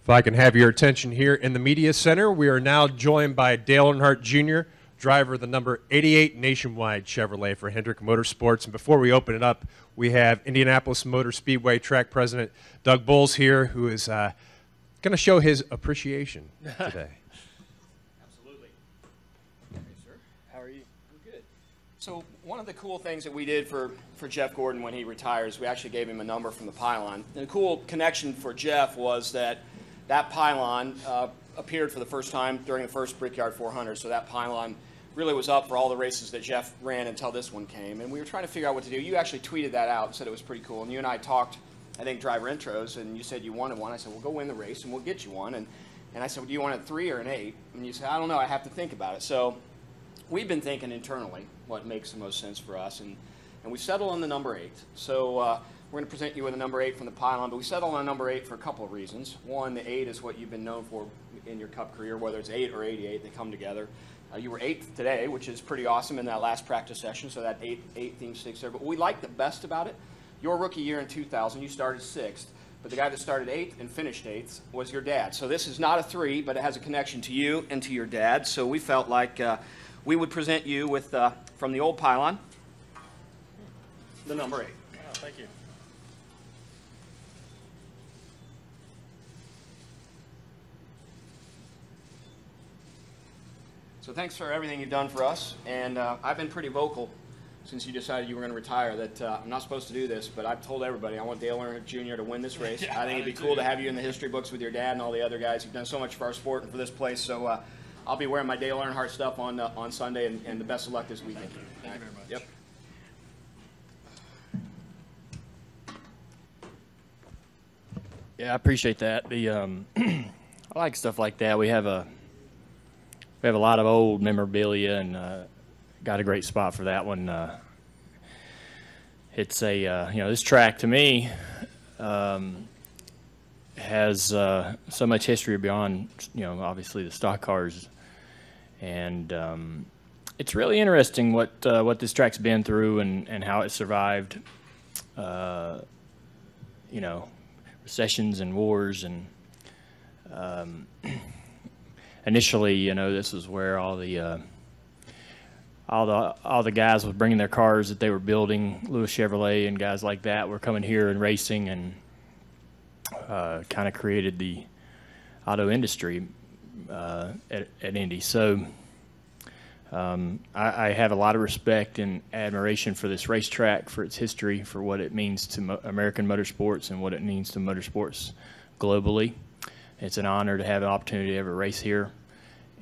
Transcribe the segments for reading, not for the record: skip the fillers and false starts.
If I can have your attention here in the Media Center, we are now joined by Dale Earnhardt Jr., driver of the number 88 Nationwide Chevrolet for Hendrick Motorsports. And before we open it up, we have Indianapolis Motor Speedway track president Doug Bowles here, who is going to show his appreciation today. Absolutely. Hey, sir. How are you? We're good. So one of the cool things that we did for Jeff Gordon when he retires, we actually gave him a number from the Pylon. And the cool connection for Jeff was that Pylon appeared for the first time during the first Brickyard 400. So that Pylon really was up for all the races that Jeff ran until this one came. And we were trying to figure out what to do. You actually tweeted that out and said it was pretty cool. And you and I talked, I think, driver intros, and you said you wanted one. I said, well, go win the race and we'll get you one. And I said, well, do you want a 3 or an 8? And you said, I don't know, I have to think about it. So we've been thinking internally what makes the most sense for us. And we settled on the number 8. So we're going to present you with a number 8 from the Pylon, but we settled on a number 8 for a couple of reasons. One, the 8 is what you've been known for in your Cup career, whether it's 8 or 88, they come together. You were 8th today, which is pretty awesome in that last practice session, so that 8 theme sticks there. But what we like the best about it, your rookie year in 2000, you started 6th, but the guy that started 8th and finished 8th was your dad. So this is not a 3, but it has a connection to you and to your dad. So we felt like we would present you with, from the old Pylon, the number 8. Wow, thank you. So thanks for everything you've done for us, and I've been pretty vocal since you decided you were going to retire that I'm not supposed to do this, but I've told everybody I want Dale Earnhardt Jr. to win this race. Yeah, I think it'd be cool to have you in the history books with your dad and all the other guys who've done so much for our sport and for this place. So I'll be wearing my Dale Earnhardt stuff on Sunday, and the best of luck this weekend. Thank you very much. Yep. Yeah, I appreciate that. The I like stuff like that. We have a lot of old memorabilia, and got a great spot for that one. It's a you know, this track to me has so much history beyond, you know, obviously the stock cars, and it's really interesting what this track's been through and how it survived. You know, recessions and wars, and initially, you know, this was where all the guys were bringing their cars that they were building. Lewis Chevrolet and guys like that were coming here and racing, and kind of created the auto industry at Indy. So I have a lot of respect and admiration for this racetrack, for its history, for what it means to American motorsports and what it means to motorsports globally. It's an honor to have an opportunity to ever race here,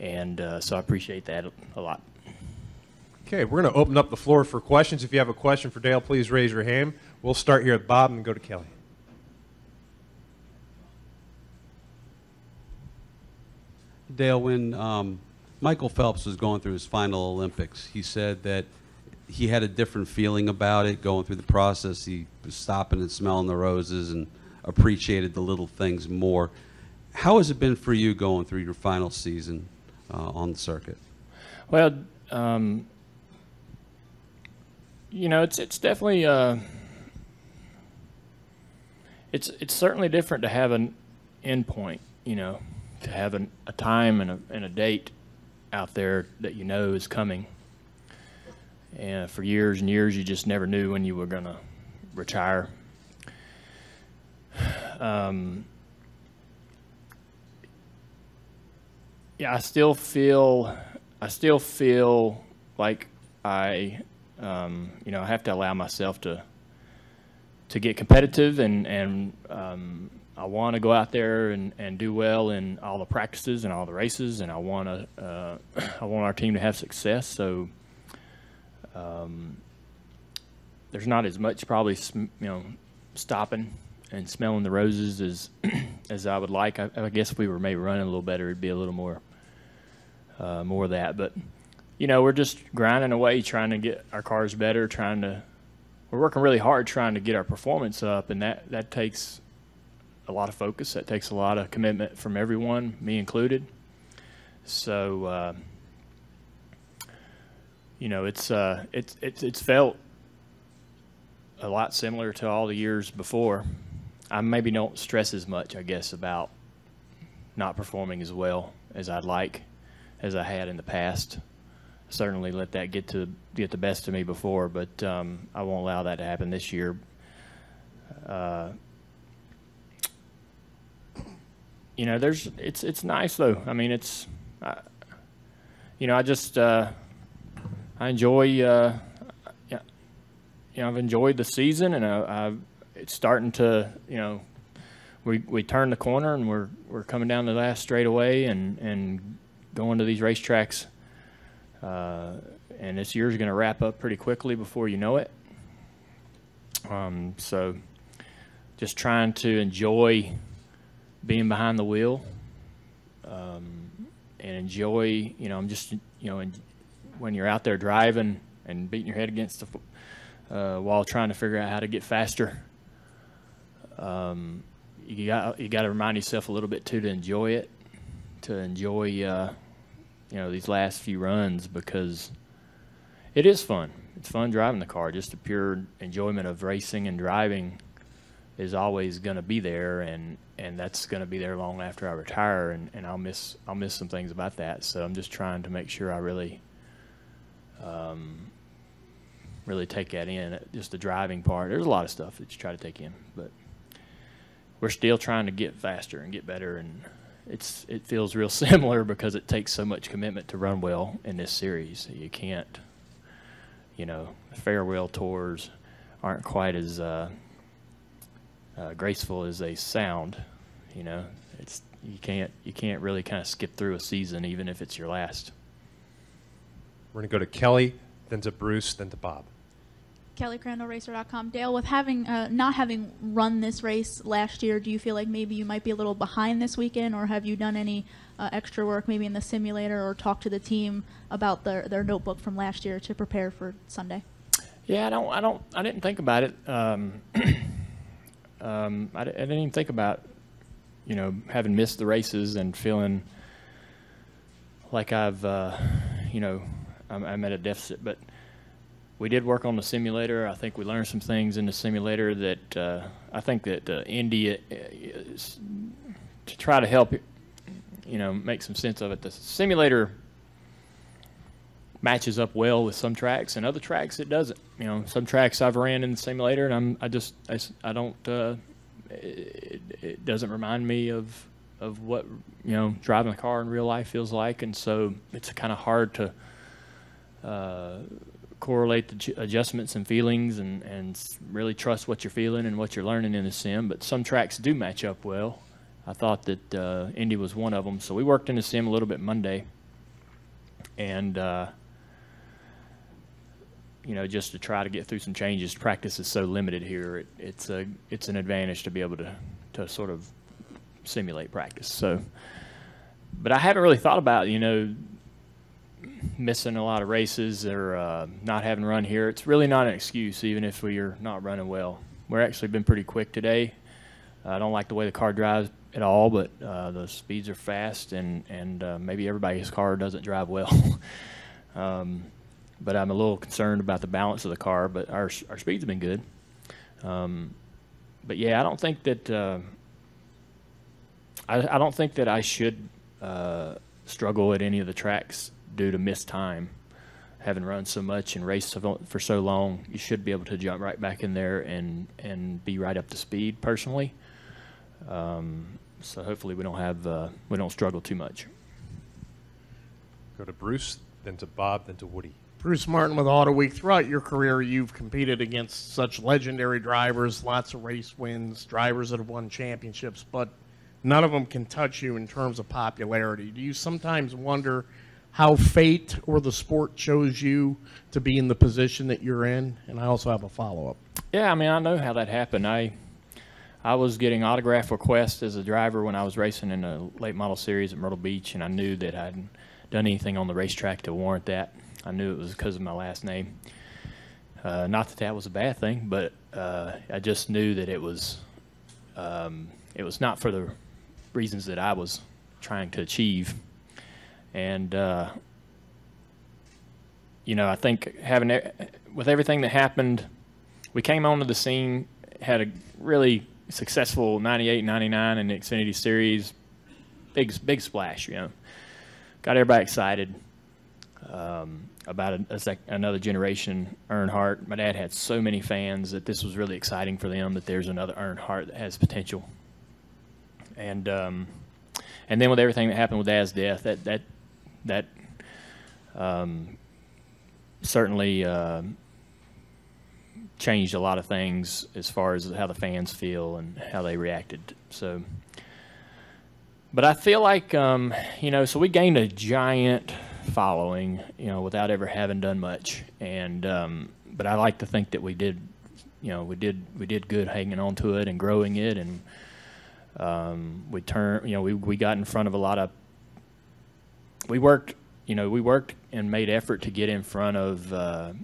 and so I appreciate that a lot. Okay, we're going to open up the floor for questions. If you have a question for Dale, please raise your hand. We'll start here with Bob and go to Kelly. Dale, when Michael Phelps was going through his final Olympics, he said that he had a different feeling about it going through the process. He was stopping and smelling the roses and appreciated the little things more. How has it been for you going through your final season on the circuit? Well, you know, it's definitely it's certainly different to have an end point. You know, to have a time and a date out there that you know is coming. And for years and years, you just never knew when you were going to retire. Yeah, I still feel like I, you know, I have to allow myself to get competitive, and I want to go out there and do well in all the practices and all the races, and I want our team to have success. So there's not as much probably, you know, stopping and smelling the roses as I would like. I guess if we were maybe running a little better, it'd be a little more of that. But you know, we're just grinding away, trying to get our cars better, we're working really hard trying to get our performance up, and that takes a lot of focus. That takes a lot of commitment from everyone, me included. So you know, it's felt a lot similar to all the years before. I maybe don't stress as much, I guess, about not performing as well as I'd like, as I had in the past. Certainly let that get the best of me before, but I won't allow that to happen this year. You know, it's nice though. I mean, you know, I just I enjoy. You know, I've enjoyed the season, and it's starting to. You know, we turned the corner, and we're coming down the last straightaway, and going to these racetracks. And this year's going to wrap up pretty quickly before you know it. So just trying to enjoy being behind the wheel, and enjoy, you know, I'm just, you know, when you're out there driving and beating your head against the wall trying to figure out how to get faster, you got to remind yourself a little bit too to enjoy it, to enjoy, you know, these last few runs, because it is fun. It's fun driving the car. Just the pure enjoyment of racing and driving is always going to be there, and that's going to be there long after I retire, and I'll miss some things about that. So I'm just trying to make sure I really take that in. Just the driving part. There's a lot of stuff that you try to take in, but we're still trying to get faster and get better, and it feels real similar because it takes so much commitment to run well in this series. You can't, you know, farewell tours aren't quite as graceful as they sound. You know, you can't really kind of skip through a season even if it's your last. We're going to go to Kelly, then to Bruce, then to Bob. KellyCrandallRacer.com. Dale, with having not having run this race last year, do you feel like maybe you might be a little behind this weekend, or have you done any extra work maybe in the simulator, or talked to the team about their notebook from last year to prepare for Sunday? Yeah, I didn't think about it. I didn't even think about, you know, having missed the races and feeling like I've, you know, I'm at a deficit. But we did work on the simulator. I think we learned some things in the simulator that I think that Indy, to try to help, you know, make some sense of it. The simulator matches up well with some tracks, and other tracks it doesn't. You know, some tracks I've ran in the simulator, and I don't. It doesn't remind me of what, you know, driving a car in real life feels like, and so it's kind of hard to correlate the adjustments and feelings and really trust what you're feeling and what you're learning in the sim. But some tracks do match up well. I thought that Indy was one of them. So we worked in the sim a little bit Monday, and you know, just to try to get through some changes. Practice is so limited here. It's an advantage to be able to sort of simulate practice. So, but I haven't really thought about, you know, missing a lot of races or not having run here. It's really not an excuse, even if we are not running well. We're actually been pretty quick today. I don't like the way the car drives at all, but the speeds are fast, and maybe everybody's car doesn't drive well. But I'm a little concerned about the balance of the car, but our speeds have been good. But yeah, I don't think that I don't think that I should struggle at any of the tracks due to missed time. Having run so much and raced for so long, you should be able to jump right back in there and be right up to speed personally. So hopefully we don't struggle too much. Go to Bruce, then to Bob, then to Woody. Bruce Martin with Auto Week. Throughout your career, you've competed against such legendary drivers, lots of race wins, drivers that have won championships, but none of them can touch you in terms of popularity. Do you sometimes wonder how fate or the sport chose you to be in the position that you're in? And I also have a follow-up. Yeah, I mean, I know how that happened. I was getting autograph requests as a driver when I was racing in a late model series at Myrtle Beach, and I knew that I hadn't done anything on the racetrack to warrant that. I knew it was because of my last name. Not that that was a bad thing, but I just knew that it was not for the reasons that I was trying to achieve. And you know, I think with everything that happened, we came onto the scene, had a really successful 98, 99 in the Xfinity Series, big splash, you know. Got everybody excited about another generation Earnhardt. My dad had so many fans that this was really exciting for them, that there's another Earnhardt that has potential. And then with everything that happened with Dad's death, that certainly changed a lot of things as far as how the fans feel and how they reacted. So, but I feel like, you know, so we gained a giant following, you know, without ever having done much. And but I like to think that we did, you know, we did good hanging on to it and growing it, and we got in front of a lot of. We worked and made effort to get in front of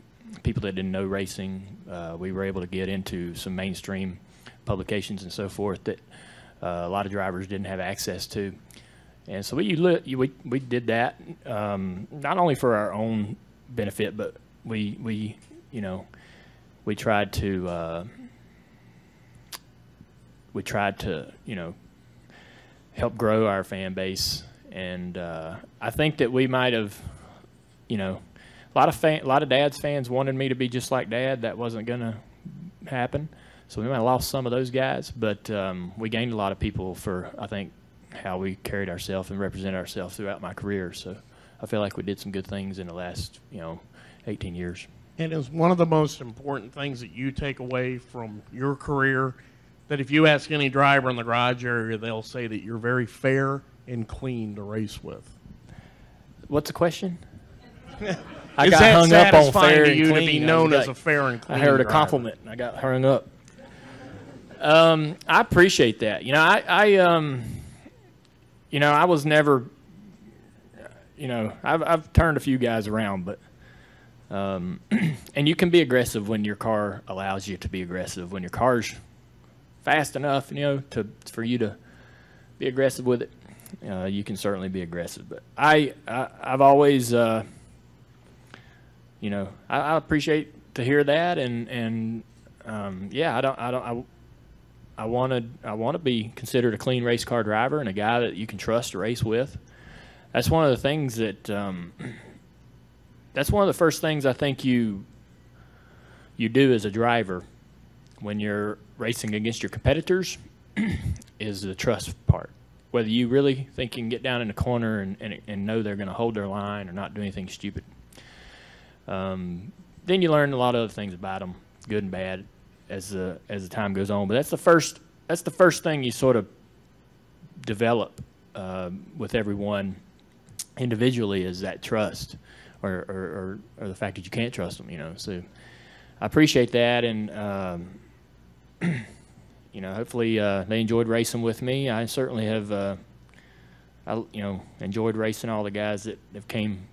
people that didn't know racing. We were able to get into some mainstream publications and so forth that a lot of drivers didn't have access to. And so we did that, not only for our own benefit, but we tried to you know, help grow our fan base. And I think that we might have, you know, a lot of Dad's fans wanted me to be just like Dad. That wasn't going to happen. So we might have lost some of those guys, but we gained a lot of people for, I think, how we carried ourselves and represented ourselves throughout my career. So I feel like we did some good things in the last, 18 years. And it's one of the most important things that you take away from your career, that if you ask any driver in the garage area, they'll say that you're very fair and clean to race with. What's the question? I got hung up on fair and clean. To be known as a fair and clean I heard a driver. compliment and I got hung up. I appreciate that. I was never, I've turned a few guys around, but, and you can be aggressive when your car allows you to be aggressive. When your car's fast enough, for you to be aggressive with it, you can certainly be aggressive. But I've always, I appreciate to hear that, and I want to be considered a clean race car driver and a guy that you can trust to race with. That's one of the things that that's one of the first things I think you do as a driver when you're racing against your competitors is the trust part. Whether you really think you can get down in the corner and know they're going to hold their line or not do anything stupid. Then you learn a lot of other things about them, good and bad, as the time goes on. But that's the first thing you sort of develop with everyone individually, is that trust, or the fact that you can't trust them. So I appreciate that, and hopefully they enjoyed racing with me. I certainly have enjoyed racing all the guys that have came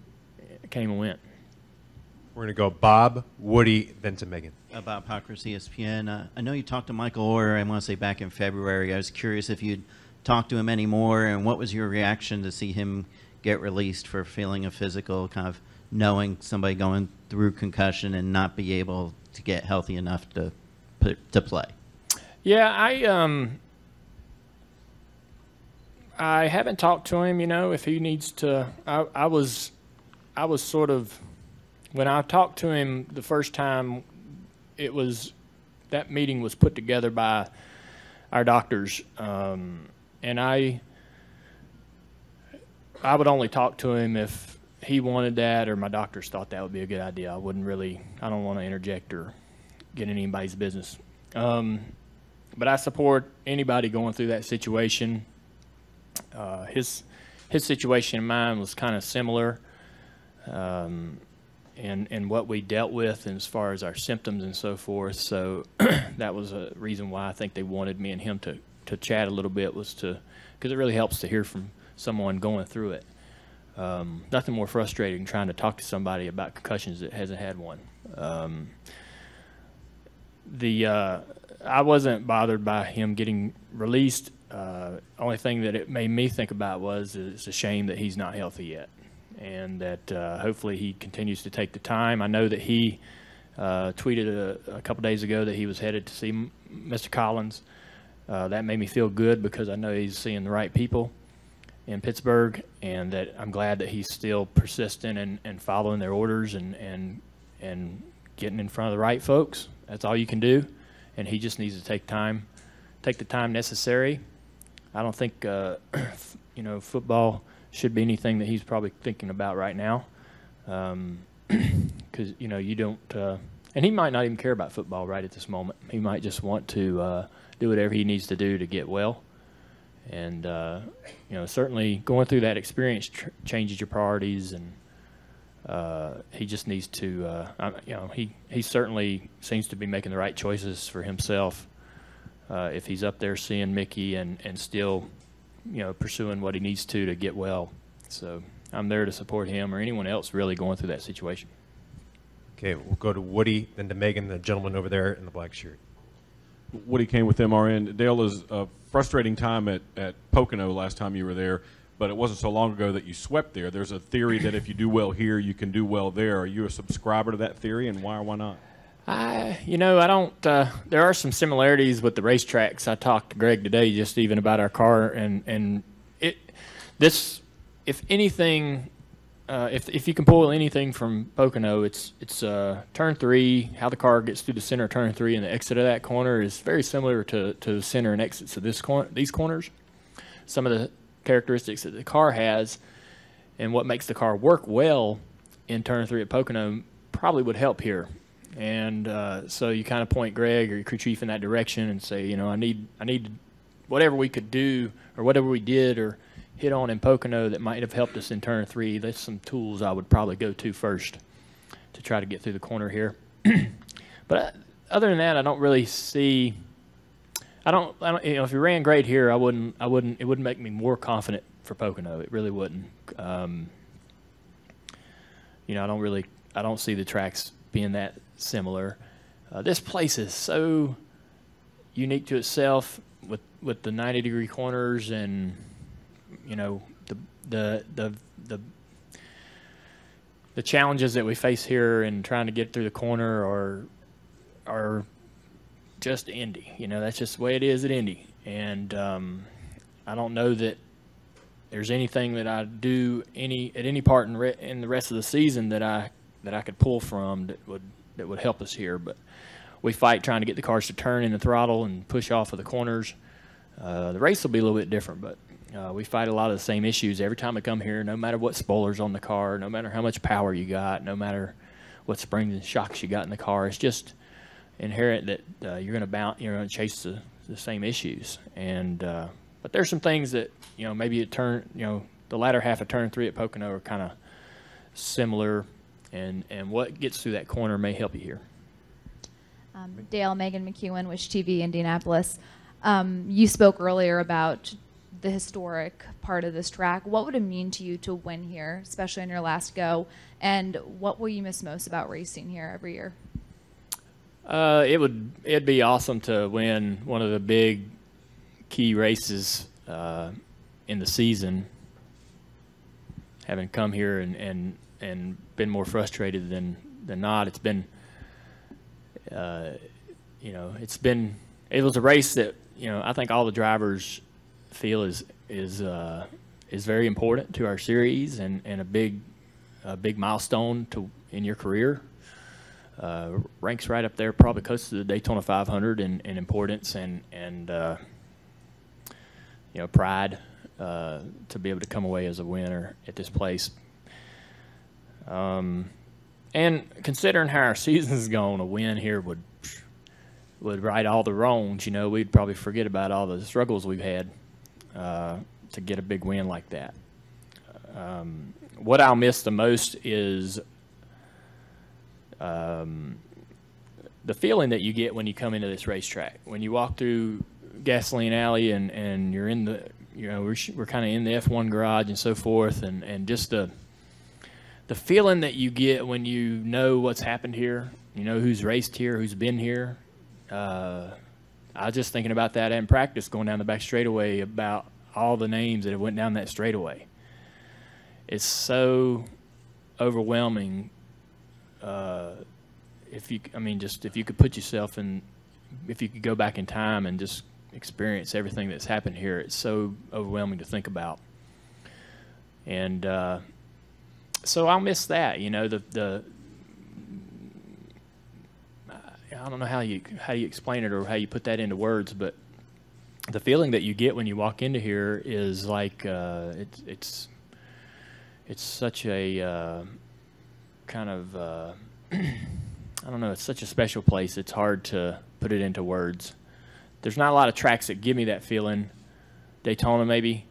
and went. We're going to go Bob, Woody, then to Megan. Bob Pockers, ESPN. I know you talked to Michael Orr, I want to say back in February. I was curious if you'd talked to him anymore, and what was your reaction to see him get released for feeling a physical, kind of knowing somebody going through concussion and not be able to get healthy enough to play? Yeah, I haven't talked to him, if he needs to. I was sort of, when I talked to him the first time, that meeting was put together by our doctors, and I would only talk to him if he wanted that or my doctors thought that would be a good idea. I don't want to interject or get in anybody's business. But I support anybody going through that situation. His situation and mine was kind of similar. And what we dealt with as far as our symptoms and so forth. So that was a reason why I think they wanted me and him to chat a little bit, because it really helps to hear from someone going through it. Nothing more frustrating than trying to talk to somebody about concussions that hasn't had one. I wasn't bothered by him getting released. Only thing that it made me think about was it's a shame that he's not healthy yet, and that hopefully he continues to take the time. I know that he tweeted a couple days ago that he was headed to see Mr. Collins. That made me feel good, because I know he's seeing the right people. in Pittsburgh, and that I'm glad that he's still persistent and following their orders and getting in front of the right folks. That's all you can do, and he just needs to take the time necessary. I don't think football should be anything that he's probably thinking about right now, because you don't, and he might not even care about football right at this moment. He might just want to do whatever he needs to do to get well. And certainly going through that experience changes your priorities, and he just needs to. He certainly seems to be making the right choices for himself. If he's up there seeing Mickey and still, pursuing what he needs to get well. So I'm there to support him or anyone else really going through that situation. Okay, we'll go to Woody, then to Megan, the gentleman over there in the black shirt. Woody Kane with MRN. Dale, is a frustrating time at Pocono last time you were there, but it wasn't so long ago that you swept there. There's a theory that if you do well here, you can do well there. Are you a subscriber to that theory, and why or why not? I don't. There are some similarities with the racetracks. I talked to Greg today just even about our car, and if anything, if you can pull anything from Pocono, it's turn 3. How the car gets through the center of turn 3 and the exit of that corner is very similar to the center and exits of these corners. Some of the characteristics that the car has and what makes the car work well in turn 3 at Pocono probably would help here. And so you kind of point Greg or your crew chief in that direction and say, I need whatever we could do or whatever we did or hit on in Pocono that might have helped us in turn 3. There's some tools I would probably go to first to try to get through the corner here. But other than that, I don't really see. I don't. If you ran great here, it wouldn't make me more confident for Pocono. It really wouldn't. I don't see the tracks being that similar. This place is so unique to itself with the 90-degree corners and the challenges that we face here in trying to get through the corner are just Indy. That's just the way it is at Indy. And I don't know that there's anything that I do at any part in the rest of the season that I could pull from that would help us here. But we fight trying to get the cars to turn in the throttle and push off of the corners. The race will be a little bit different, but we fight a lot of the same issues every time I come here, no matter what spoilers on the car, no matter how much power you got, no matter what springs and shocks you got in the car. It's just inherent that you're going to chase the same issues. And but there's some things that maybe the latter half of turn 3 at Pocono are kind of similar, and what gets through that corner may help you here. Dale, Megan McEwen, Wish TV, Indianapolis. You spoke earlier about the historic part of this track. What would it mean to you to win here, especially on your last go? And what will you miss most about racing here every year? It'd be awesome to win one of the big key races in the season. Having come here and been more frustrated than not, it's been it was a race that I think all the drivers feel is very important to our series and a big milestone in your career. Ranks right up there, probably close to the Daytona 500 in importance and pride to be able to come away as a winner at this place. And considering how our season's gone, a win here would right all the wrongs. We'd probably forget about all the struggles we've had to get a big win like that. What I'll miss the most is the feeling that you get when you come into this racetrack. When you walk through Gasoline Alley and you're in the, we're kind of in the F1 garage and so forth, and just the feeling that you get when you know what's happened here, who's raced here, who's been here. I was just thinking about that in practice going down the back straightaway about all the names that have went down that straightaway. It's so overwhelming. If you could put yourself in, if you could go back in time and just experience everything that's happened here, it's so overwhelming to think about. And so I'll miss that. You know, I don't know how you explain it or how you put that into words, but the feeling that you get when you walk into here is like it's such a kind of I don't know. It's such a special place. It's hard to put it into words. There's not a lot of tracks that give me that feeling. Daytona maybe,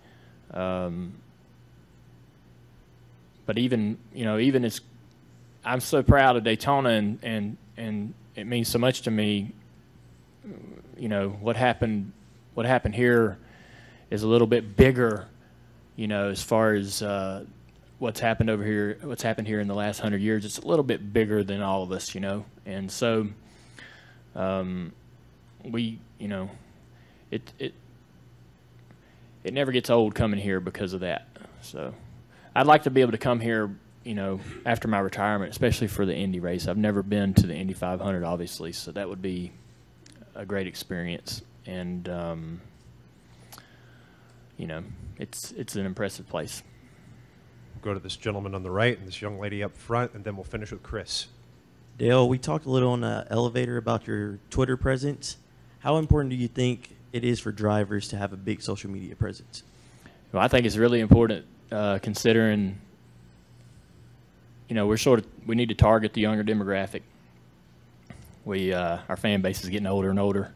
but even as I'm so proud of Daytona and it means so much to me. You know, what happened here is a little bit bigger, you know, as far as what's happened here in the last 100 years. It's a little bit bigger than all of us, you know. And so we, you know, it never gets old coming here because of that. So I'd like to be able to come here, you know, after my retirement, especially for the Indy race. I've never been to the Indy 500, obviously, so that would be a great experience. And you know, it's an impressive place. We'll go to this gentleman on the right and this young lady up front, and then we'll finish with Chris. Dale, we talked a little on the elevator about your Twitter presence. How important do you think it is for drivers to have a big social media presence? Well, I think it's really important, considering, you know, we need to target the younger demographic. Our fan base is getting older and older.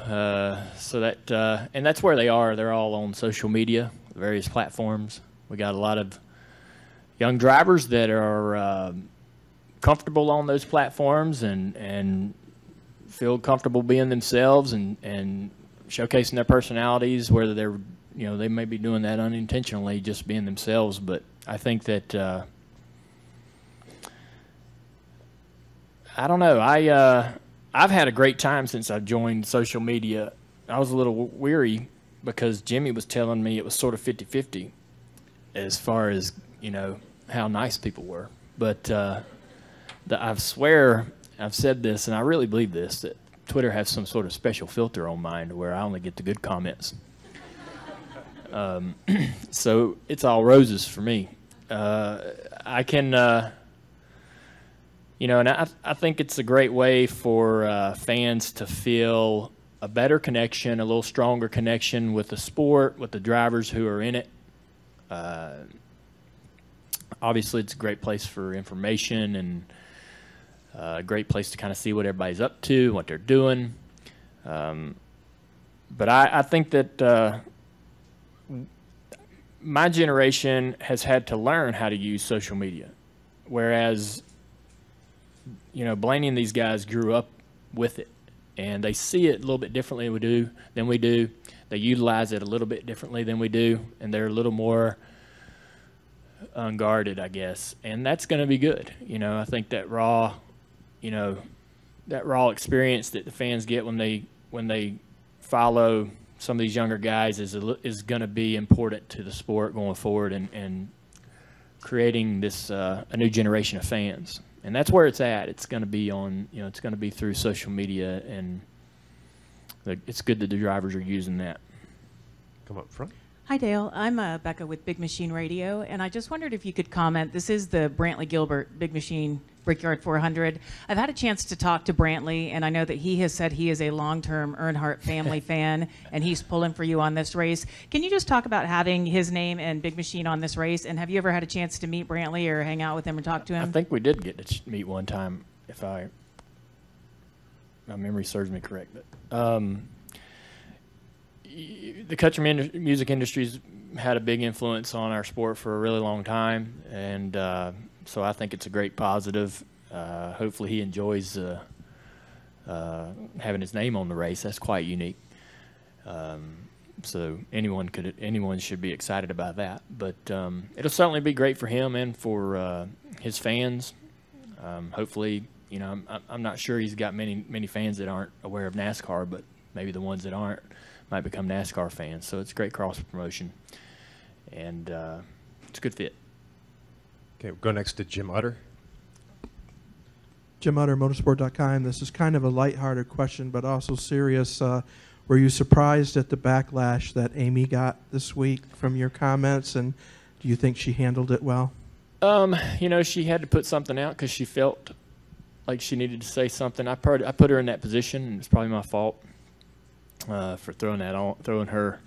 So that, and that's where they are. They're all on social media, various platforms. We got a lot of young drivers that are comfortable on those platforms and feel comfortable being themselves and showcasing their personalities, whether they're, you know, they may be doing that unintentionally, just being themselves. But I think that, I don't know, I've had a great time since I joined social media. I was a little weary because Jimmy was telling me it was sort of 50-50 as far as, you know, how nice people were. But I swear I've said this, and I really believe this, that Twitter has some sort of special filter on mine where I only get the good comments. So it's all roses for me. I can... you know, and I think it's a great way for fans to feel a better connection, a little stronger connection with the sport, with the drivers who are in it. Obviously, it's a great place for information and a great place to kind of see what everybody's up to, what they're doing. But I think that my generation has had to learn how to use social media, whereas, you know, Blaney and these guys grew up with it, and they see it a little bit differently than we do. They utilize it a little bit differently than we do, and they're a little more unguarded, I guess. And that's going to be good. You know, I think that raw, you know, that raw experience that the fans get when they follow some of these younger guys is going to be important to the sport going forward and creating this a new generation of fans. And that's where it's at. It's going to be on, you know, it's going to be through social media, and it's good that the drivers are using that. Come up front. Hi, Dale. I'm Becca with Big Machine Radio, and I just wondered if you could comment. This is the Brantley Gilbert Big Machine Brickyard 400. I've had a chance to talk to Brantley, and I know that he has said he is a long-term Earnhardt family fan, and he's pulling for you on this race. Can you just talk about having his name and Big Machine on this race, and have you ever had a chance to meet Brantley or hang out with him and talk to him? I think we did get to meet one time, if my memory serves me correct. But, the country music industry's had a big influence on our sport for a really long time, and so I think it's a great positive. Hopefully he enjoys having his name on the race. That's quite unique. So anyone should be excited about that. But it'll certainly be great for him and for his fans. Hopefully, you know, I'm not sure he's got many fans that aren't aware of NASCAR, but maybe the ones that aren't might become NASCAR fans. So it's a great cross promotion, and it's a good fit. Okay, we'll go next to Jim Utter. Jim Utter, motorsport.com. This is kind of a lighthearted question, but also serious. Were you surprised at the backlash that Amy got this week from your comments, and do you think she handled it well? You know, she had to put something out because she felt like she needed to say something. I put her in that position, and it's probably my fault for throwing her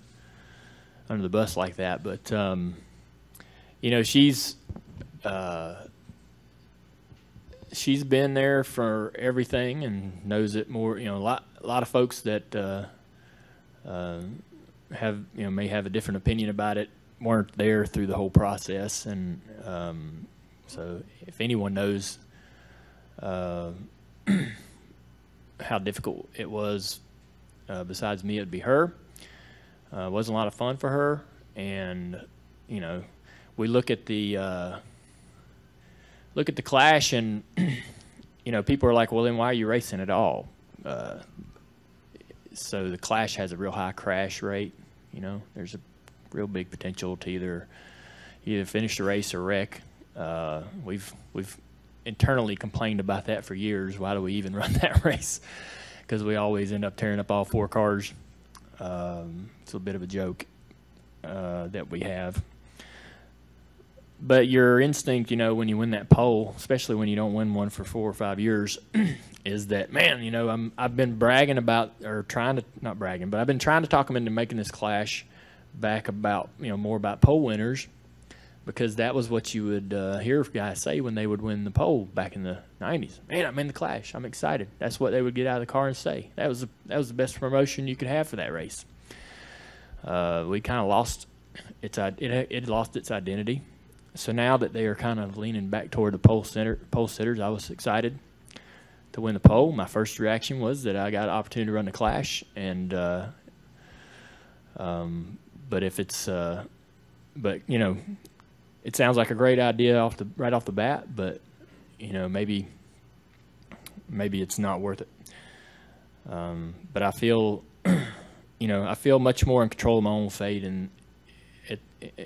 under the bus like that. But you know, she's been there for everything and knows it more. You know, a lot of folks that may have a different opinion about it weren't there through the whole process, and so if anyone knows how difficult it was besides me, it'd be her. It wasn't a lot of fun for her, and you know, we look at the Clash, and you know, people are like, well, then why are you racing at all? So the Clash has a real high crash rate. You know, there's a real big potential to either finish the race or wreck. We've internally complained about that for years. Why do we even run that race? Because we always end up tearing up all 4 cars. It's a bit of a joke that we have. But your instinct, you know, when you win that pole, especially when you don't win one for 4 or 5 years, is that, man, you know, I've been bragging about, or trying to, not bragging, but I've been trying to talk them into making this Clash back about, you know, more about pole winners, because that was what you would hear guys say when they would win the pole back in the 90s. Man, I'm in the Clash. I'm excited. That's what they would get out of the car and say. That was the best promotion you could have for that race. We kind of lost it lost its identity. So now that they are kind of leaning back toward the pole sitters, I was excited to win the pole. My first reaction was that I got an opportunity to run the Clash, and but if it's but you know, it sounds like a great idea right off the bat, but you know, maybe it's not worth it. But I feel you know, I feel much more in control of my own fate, and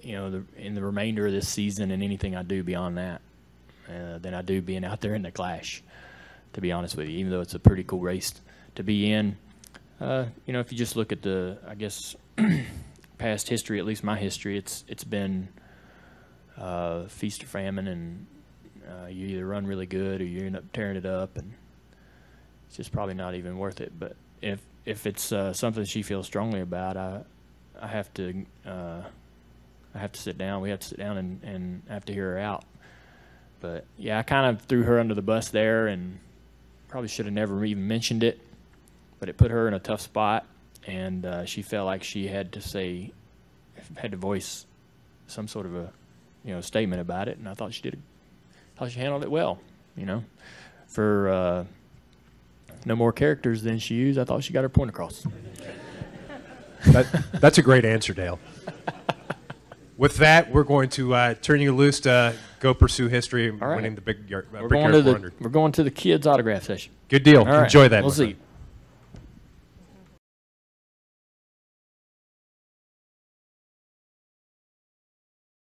you know, in the remainder of this season and anything I do beyond that, than I do being out there in the Clash, to be honest with you, even though it's a pretty cool race to be in. You know, if you just look at the, I guess, past history, at least my history, it's been feast or famine, and you either run really good or you end up tearing it up, and it's just probably not even worth it. But if it's something she feels strongly about, I have to sit down. We have to sit down and have to hear her out. But yeah, I kind of threw her under the bus there, and probably should have never even mentioned it. But it put her in a tough spot, and she felt like she had to voice some sort of a, you know, statement about it. And I thought she handled it well. You know, for no more characters than she used, I thought she got her point across. That's a great answer, Dale. With that, we're going to turn you loose to go pursue history and winning the Brickyard 400. We're going to the kids' autograph session. Good deal. All right. Enjoy that. We'll see.